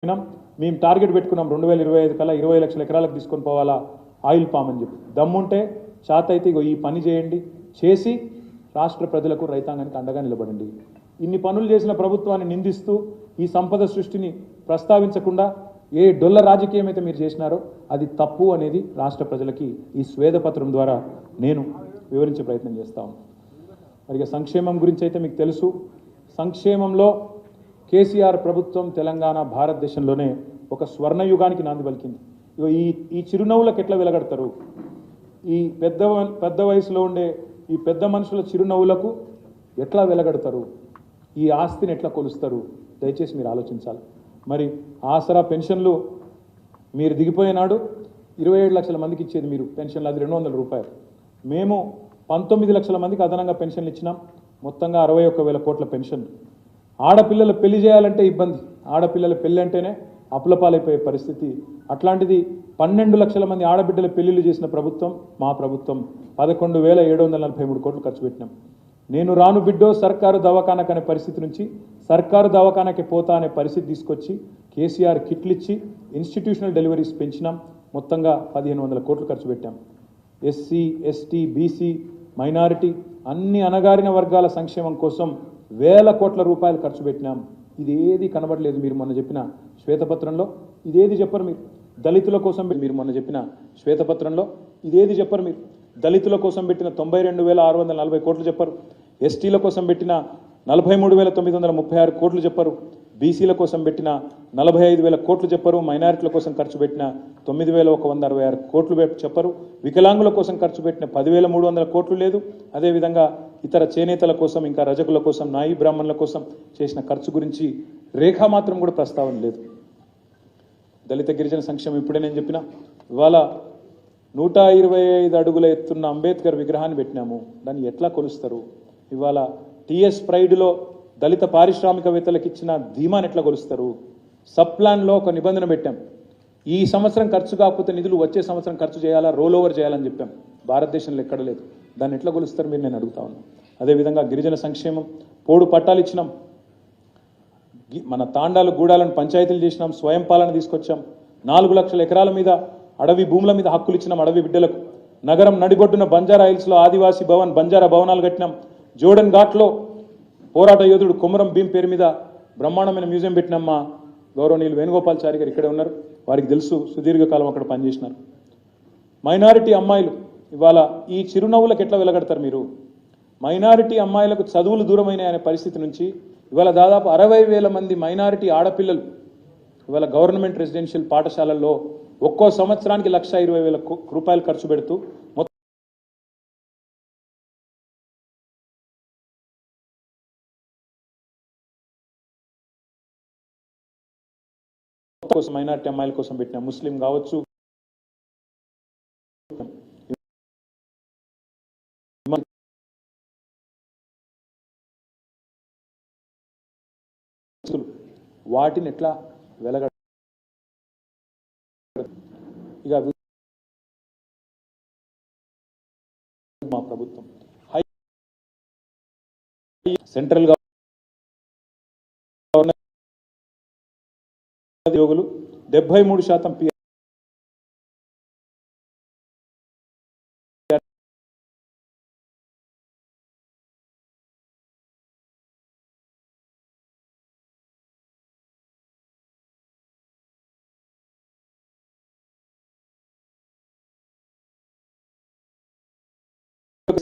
మేము టార్గెట్ పెట్టుకున్నాం 2025 కల్లా 20 లక్షల ఎకరాలకు తీసుకొని పోవాలా ఆయిల్ పామ్ అని చెప్పి. దమ్ముంటే చాత అయితే ఈ పని చేయండి, చేసి రాష్ట్ర ప్రజలకు రైతాంగానికి అండగా నిలబడండి. ఇన్ని పనులు చేసిన ప్రభుత్వాన్ని నిందిస్తూ ఈ సంపద సృష్టిని ప్రస్తావించకుండా ఏ డొల్ల రాజకీయం అయితే మీరు చేసినారో అది తప్పు అనేది రాష్ట్ర ప్రజలకి ఈ స్వేదపత్రం ద్వారా నేను వివరించే ప్రయత్నం చేస్తా ఉన్నాను. మరి సంక్షేమం గురించి అయితే మీకు తెలుసు. సంక్షేమంలో కేసీఆర్ ప్రభుత్వం తెలంగాణ భారతదేశంలోనే ఒక స్వర్ణయుగానికి నాంది పలికింది. ఈ చిరునవ్వులకు ఎట్లా వెలగడతారు? ఈ పెద్ద వయసులో ఉండే ఈ పెద్ద మనుషుల చిరునవ్వులకు ఎట్లా వెలగడతారు? ఈ ఆస్తిని ఎట్లా కొలుస్తారు? దయచేసి మీరు ఆలోచించాలి. మరి ఆసరా పెన్షన్లు మీరు దిగిపోయినాడు 27 లక్షల మందికి ఇచ్చేది మీరు పెన్షన్లు, అది 200 రూపాయలు. మేము 19 లక్షల మందికి అదనంగా పెన్షన్లు ఇచ్చినాం. మొత్తంగా 61,000 కోట్ల పెన్షన్. ఆడపిల్లలు పెళ్లి చేయాలంటే ఇబ్బంది, ఆడపిల్లల పెళ్లి అంటేనే అప్పులపాలైపోయే పరిస్థితి. అట్లాంటిది 12 లక్షల మంది ఆడబిడ్డల పెళ్లిళ్ళు చేసిన ప్రభుత్వం మా ప్రభుత్వం. 11,743 కోట్లు ఖర్చు పెట్టినాం. నేను రాను బిడ్డో సర్కారు దవాఖానకు అనే పరిస్థితి నుంచి సర్కారు దవాఖానకి పోతా అనే పరిస్థితి తీసుకొచ్చి కేసీఆర్ కిట్లు ఇచ్చి ఇన్స్టిట్యూషనల్ డెలివరీస్ పెంచినాం. మొత్తంగా 1,500 కోట్లు ఖర్చు పెట్టాం. ఎస్సీ, ఎస్టీ, బీసీ, మైనారిటీ అన్ని అణగారిన వర్గాల సంక్షేమం కోసం వేల కోట్ల రూపాయలు ఖర్చు పెట్టినాం. ఇదేది కనబడలేదు మీరు మొన్న చెప్పిన శ్వేతపత్రంలో. ఇదేది చెప్పరు మీరు. దళితుల కోసం మీరు మొన్న చెప్పిన శ్వేతపత్రంలో ఇదేది చెప్పరు మీరు. దళితుల కోసం పెట్టిన 92,640 కోట్లు చెప్పరు. ఎస్టీల కోసం పెట్టిన 43,936 కోట్లు చెప్పరు. బీసీల కోసం పెట్టిన 45,000 కోట్లు చెప్పరు. మైనారిటీల కోసం ఖర్చు పెట్టిన 9,166 కోట్లు చెప్పరు. వికలాంగుల కోసం ఖర్చు పెట్టిన 10,300 కోట్లు లేదు. అదేవిధంగా ఇతర చేనేతల కోసం, ఇంకా రజకుల కోసం, నాయి బ్రాహ్మణుల కోసం చేసిన ఖర్చు గురించి రేఖా మాత్రం కూడా ప్రస్తావన లేదు. దళిత గిరిజన సంక్షేమం ఇప్పుడే నేను చెప్పిన. ఇవాళ 125 అడుగుల ఎత్తున్న అంబేద్కర్ విగ్రహాన్ని పెట్టినాము. దాన్ని ఎట్లా కొలుస్తారు? ఇవాళ టీఎస్ ప్రైడ్లో దళిత పారిశ్రామికవేత్తలకు ఇచ్చిన ధీమాని ఎట్లా కొలుస్తారు? సబ్ ప్లాన్లో ఒక నిబంధన పెట్టాం. ఈ సంవత్సరం ఖర్చు కాకపోతే నిధులు వచ్చే సంవత్సరం ఖర్చు చేయాలా, రోల్ ఓవర్ చేయాలని చెప్పాం. భారతదేశంలో ఎక్కడ లేదు. దాన్ని ఎట్లా కొలుస్తారు మీరు? నేను అడుగుతా ఉన్నాను. అదేవిధంగా గిరిజన సంక్షేమం పోడు పట్టాలు ఇచ్చినాం. మన తాండాలు, గూడాలను పంచాయతీలు చేసినాం. స్వయం పాలన తీసుకొచ్చాం. 4 లక్షల ఎకరాల మీద అడవి భూముల మీద హక్కులు ఇచ్చినాం అడవి బిడ్డలకు. నగరం నడిగొడ్డున బంజారా హిల్స్లో ఆదివాసీ భవన్, బంజారా భవనాలు కట్టినాం. జోడన్ ఘాట్లో పోరాట యోధుడు కొమరం భీం పేరు మీద బ్రహ్మాండమైన మ్యూజియం పెట్టినాం. మా గౌరవనీయులు వేణుగోపాల్చారి గారు ఇక్కడే ఉన్నారు. వారికి తెలుసు, సుదీర్ఘకాలం అక్కడ పనిచేసినారు. మైనారిటీ అమ్మాయిలు ఇవాళ ఈ చిరునవ్వులకు ఎట్లా వెలగడతారు మీరు? మైనారిటీ అమ్మాయిలకు చదువులు దూరమైన అనే పరిస్థితి నుంచి ఇవాళ దాదాపు 60,000 మంది మైనారిటీ ఆడపిల్లలు ఇవాళ గవర్నమెంట్ రెసిడెన్షియల్ పాఠశాలల్లో ఒక్కో సంవత్సరానికి 1,20,000 రూపాయలు ఖర్చు పెడుతూ కోసం మైనారిటీ అమ్మాయిల కోసం పెట్టిన ముస్లిం కావచ్చు, వాటిని ఎట్లా వెలగ ఇక మా ప్రభుత్వం సెంట్రల్ ఉద్యోగులు 73%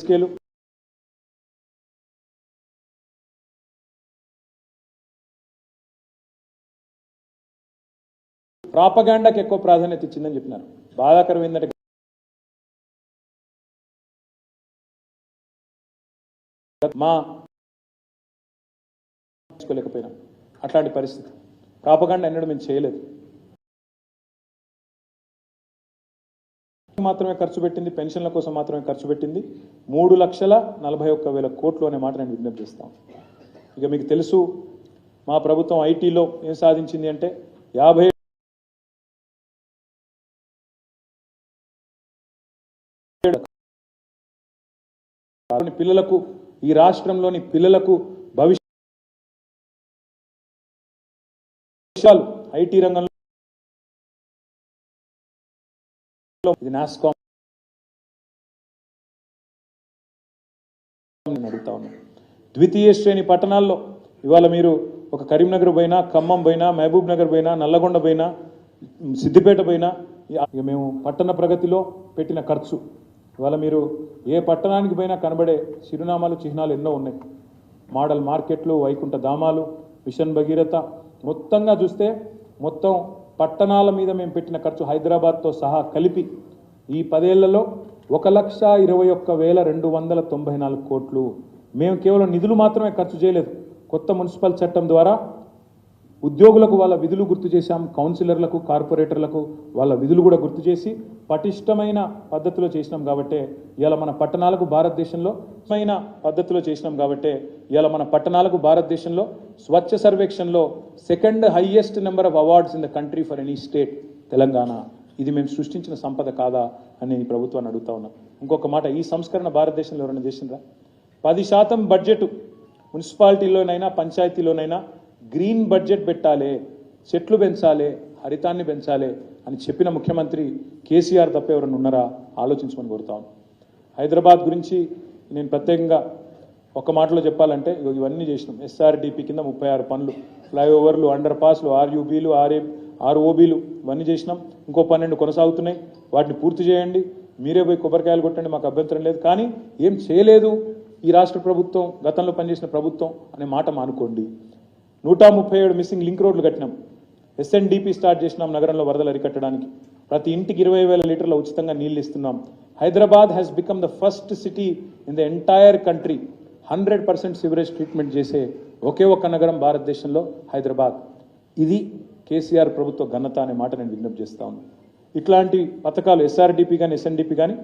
స్కేలు ప్రాపగాండాకి ఎక్కువ ప్రాధాన్యత ఇచ్చిందని చెప్పినారు. బాధాకరం ఏంటంటే మా తీసుకోలేకపోయినాం. అట్లాంటి పరిస్థితి ప్రాపగాండా ఎన్నడూ మేము చేయలేదు. మాత్రమే ఖర్చు పెట్టింది, పెన్షన్ల కోసం మాత్రమే ఖర్చు పెట్టింది 3,41,000 కోట్లు అనే మాట నేను విజ్ఞప్తి చేస్తాను. ఇక మీకు తెలుసు మా ప్రభుత్వం ఐటీలో ఏం సాధించింది అంటే 50 పిల్లలకు, ఈ రాష్ట్రంలోని పిల్లలకు భవిష్యత్తు ఐటీ రంగంలో ఇది నాస్కామ్ అడుగుతా ఉన్నాం. ద్వితీయ శ్రేణి పట్టణాల్లో ఇవాళ మీరు ఒక కరీంనగర్ పోయినా, ఖమ్మం పోయినా, మహబూబ్ నగర్ పోయినా, నల్లగొండ పోయినా, సిద్దిపేట పోయినా, ఇక మేము పట్టణ ప్రగతిలో పెట్టిన ఖర్చు ఇవాళ మీరు ఏ పట్టణానికి పోయినా కనబడే చిరునామాలు చిహ్నాలు ఎన్నో ఉన్నాయి. మోడల్ మార్కెట్లు, వైకుంఠ ధామాలు, మిషన్ భగీరథ, మొత్తంగా చూస్తే మొత్తం పట్టణాల మీద మేము పెట్టిన ఖర్చు హైదరాబాద్తో సహా కలిపి ఈ 10 ఏళ్లలో 1,21,294 కోట్లు. మేము కేవలం నిధులు మాత్రమే ఖర్చు చేయలేదు. కొత్త మున్సిపల్ చట్టం ద్వారా ఉద్యోగులకు వాళ్ళ విధులు గుర్తు చేశాం, కౌన్సిలర్లకు, కార్పొరేటర్లకు వాళ్ళ విధులు కూడా గుర్తు చేసి పటిష్టమైన పద్ధతిలో చేసినాం. కాబట్టే ఇవాళ మన పట్టణాలకు భారతదేశంలో స్వచ్ఛ సర్వేక్షణలో second highest number of awards in the country for any state Telangana. ఇది మేము సృష్టించిన సంపద కాదా అని నేను ప్రభుత్వాన్ని అడుగుతా ఉన్నా. ఇంకొక మాట, ఈ సంస్కరణ భారతదేశంలో ఎవరైనా చేసిండ్రా? 10% బడ్జెట్ మున్సిపాలిటీలోనైనా పంచాయతీలోనైనా గ్రీన్ బడ్జెట్ పెట్టాలి, చెట్లు పెంచాలి, హరితాన్ని పెంచాలి అని చెప్పిన ముఖ్యమంత్రి కేసీఆర్ తప్ప ఎవరైనా ఉన్నారా? ఆలోచించమని కోరుతాను. హైదరాబాద్ గురించి నేను ప్రత్యేకంగా ఒక మాటలో చెప్పాలంటే ఇవన్నీ చేసినాం. ఎస్ఆర్డిపి కింద 36 పనులు, ఫ్లైఓవర్లు, అండర్ పాస్లు, ఆర్యూబీలు, ఆర్ఓబీలు ఇవన్నీ చేసినాం. ఇంకో 12 కొనసాగుతున్నాయి. వాటిని పూర్తి చేయండి, మీరే పోయి కొబ్బరికాయలు కొట్టండి, మాకు అభ్యంతరం లేదు. కానీ ఏం చేయలేదు ఈ రాష్ట్ర ప్రభుత్వం, గతంలో పనిచేసిన ప్రభుత్వం అనే మాట మానుకోండి. 137 మిస్సింగ్ లింక్ రోడ్లు కట్టినాం. ఎస్ఎన్డిపి స్టార్ట్ చేసినాం నగరంలో వరదలు అరికట్టడానికి. ప్రతి ఇంటికి 20,000 లీటర్ల ఉచితంగా నీళ్లు ఇస్తున్నాం. Hyderabad has become the first city in the entire country 100% sewerage treatment చేసే ఒకే ఒక్క నగరం భారతదేశంలో హైదరాబాద్. ఇది కేసీఆర్ ప్రభుత్వ ఘనత అనే మాట నేను విజ్ఞప్తి చేస్తా ఉన్నాను. ఇట్లాంటి పథకాలు ఎస్ఆర్డిపి కానీ ఎస్ఎన్డిపి కానీ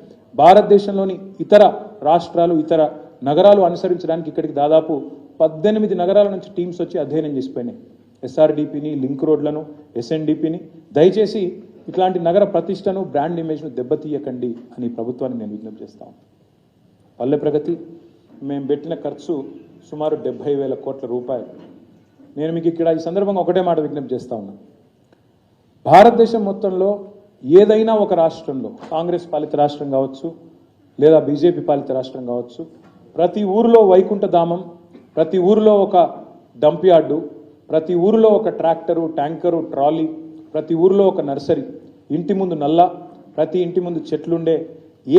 భారతదేశంలోని ఇతర రాష్ట్రాలు, ఇతర నగరాలు అనుసరించడానికి ఇక్కడికి దాదాపు 18 నగరాల నుంచి టీమ్స్ వచ్చి అధ్యయనం చేసిపోయినాయి. ఎస్ఆర్డిపిని, లింక్ రోడ్లను, ఎస్ఎన్డిపిని. దయచేసి ఇట్లాంటి నగర ప్రతిష్టను, బ్రాండ్ ఇమేజ్ను దెబ్బతీయకండి అని ప్రభుత్వాన్ని నేను విజ్ఞప్తి చేస్తాను. పల్లె ప్రగతి మేము పెట్టిన ఖర్చు సుమారు 70,000 కోట్ల రూపాయలు. నేను మీకు ఇక్కడ ఈ సందర్భంగా ఒకటే మాట విజ్ఞప్తి చేస్తా ఉన్నాను. భారతదేశం మొత్తంలో ఏదైనా ఒక రాష్ట్రంలో, కాంగ్రెస్ పాలిత రాష్ట్రం కావచ్చు లేదా బీజేపీ పాలిత రాష్ట్రం కావచ్చు, ప్రతి ఊరిలో వైకుంఠ ధామం, ప్రతి ఊరిలో ఒక డంప్ యార్డు, ప్రతి ఊరిలో ఒక ట్రాక్టరు, ట్యాంకరు, ట్రాలీ, ప్రతి ఊరిలో ఒక నర్సరీ, ఇంటి ముందు నల్ల, ప్రతి ఇంటి ముందు చెట్లుండే ఏ